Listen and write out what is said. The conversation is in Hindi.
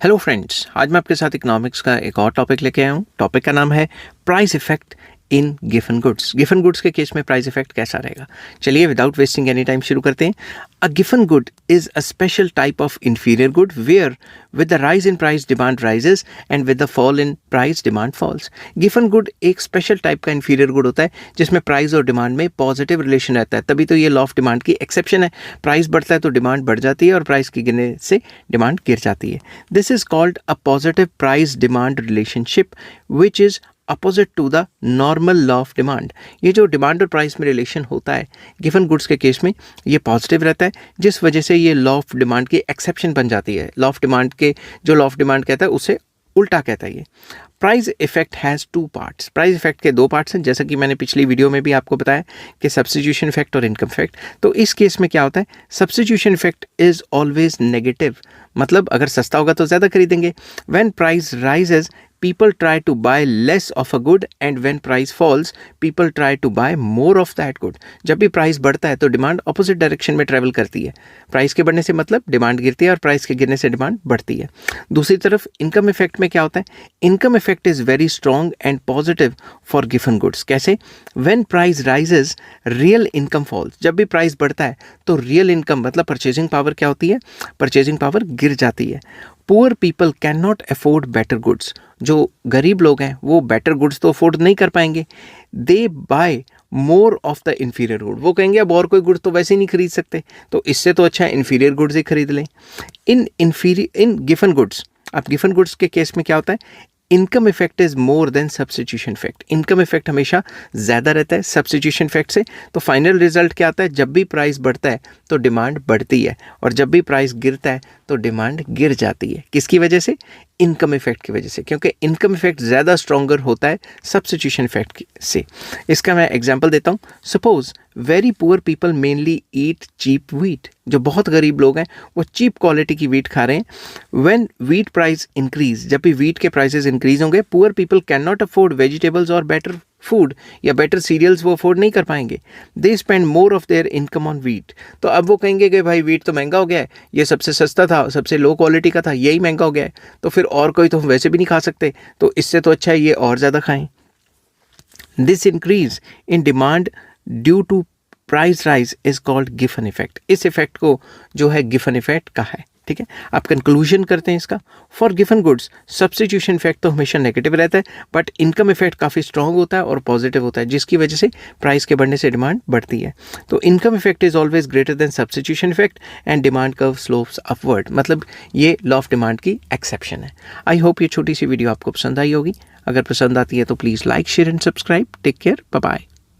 हेलो फ्रेंड्स, आज मैं आपके साथ इकोनॉमिक्स का एक और टॉपिक लेके आया हूँ। टॉपिक का नाम है price effect in given goods. Given goods के केस में प्राइस इफेक्ट कैसा रहेगा। चलिए विदाउट वेस्टिंग एनी टाइम शुरू करते हैं। A given good is a special type of inferior good where with the rise in price demand rises and with the fall in price demand falls. Given good एक स्पेशल टाइप का इंफीरियर गुड होता है जिसमें प्राइस और डिमांड में पॉजिटिव रिलेशन रहता है, तभी तो ये लॉ ऑफ डिमांड की एक्सेप्शन है। प्राइस बढ़ता है तो डिमांड बढ़ जाती है और प्राइस की गिरने से डिमांड गिर जाती है। This is called a positive price demand relationship which is opposite to the normal law of demand. ये जो डिमांड और प्राइस में रिलेशन होता है गिवन गुड्स के केस में ये पॉजिटिव रहता है, जिस वजह से ये लॉ ऑफ डिमांड की एक्सेप्शन बन जाती है। लॉ ऑफ डिमांड के जो लॉ ऑफ डिमांड कहता है उससे उल्टा कहता है ये। Price effect has two parts. Price effect के दो पार्ट्स हैं, जैसा कि मैंने पिछली वीडियो में भी आपको बताया कि सब्स्टिट्यूशन इफेक्ट और इनकम इफेक्ट। तो इस केस में क्या होता है, substitution effect is always negative, मतलब अगर सस्ता होगा तो ज़्यादा खरीदेंगे। When price rises people try to buy less of a good and when price falls people try to buy more of that good। जब भी प्राइस बढ़ता है तो डिमांड ऑपोजिट डायरेक्शन में ट्रेवल करती है। प्राइस के बढ़ने से मतलब डिमांड गिरती है और प्राइस के गिरने से डिमांड बढ़ती है। दूसरी तरफ इनकम इफेक्ट में क्या होता है, income effect is very strong and positive for given goods. कैसे, when price rises real income falls. जब भी प्राइस बढ़ता है तो रियल इनकम मतलब परचेजिंग पावर क्या होती है, परचेजिंग पावर गिर जाती है। Poor people can not afford better goods. जो गरीब लोग हैं वो बेटर गुड्स तो अफोर्ड नहीं कर पाएंगे। They buy more of the inferior good. वो कहेंगे अब और कोई गुड्स तो वैसे ही नहीं खरीद सकते, तो इससे तो अच्छा इन्फीरियर गुड्स ही खरीद लें। इन गिवन गुड्स, अब गिवन गुड्स के केस में क्या होता है, income effect is more than substitution effect. Income effect हमेशा ज़्यादा रहता है सब्स्टिट्यूशन इफेक्ट से। तो फाइनल रिजल्ट क्या आता है, जब भी प्राइस बढ़ता है तो डिमांड बढ़ती है और जब भी प्राइस गिरता है तो डिमांड गिर जाती है। किसकी वजह से, इनकम इफेक्ट की वजह से, क्योंकि इनकम इफेक्ट ज़्यादा स्ट्रॉन्गर होता है सब्स्टिट्यूशन इफेक्ट से। इसका मैं एग्जांपल देता हूँ। Suppose very poor people mainly eat cheap wheat. जो बहुत गरीब लोग हैं वो चीप क्वालिटी की व्हीट खा रहे हैं। व्हेन व्हीट प्राइस इंक्रीज, जब भी व्हीट के प्राइसेस इंक्रीज होंगे, poor people can not afford vegetables और बेटर फूड या बेटर सीरियल्स वो अफोर्ड नहीं कर पाएंगे। They spend more of their income on wheat. तो अब वो कहेंगे कि भाई व्हीट तो महंगा हो गया है, ये सबसे सस्ता था, सबसे लो क्वालिटी का था, यही महंगा हो गया है, तो फिर और कोई तो हम वैसे भी नहीं खा सकते, तो इससे तो अच्छा है ये और ज़्यादा खाएं। This increase in demand due to price rise is called गिवन इफेक्ट। इस इफेक्ट को जो है गिवन इफेक्ट कहा है। ठीक है, आप कंक्लूजन करते हैं इसका। For given goods substitution effect तो हमेशा नेगेटिव रहता है, बट इनकम इफेक्ट काफ़ी स्ट्रॉन्ग होता है और पॉजिटिव होता है, जिसकी वजह से प्राइस के बढ़ने से डिमांड बढ़ती है। तो income effect is always greater than substitution effect and demand curve slopes upward, मतलब ये लॉ ऑफ डिमांड की एक्सेप्शन है। आई होप ये छोटी सी वीडियो आपको पसंद आई होगी। अगर पसंद आती है तो please like, share and subscribe. Take care, bye bye.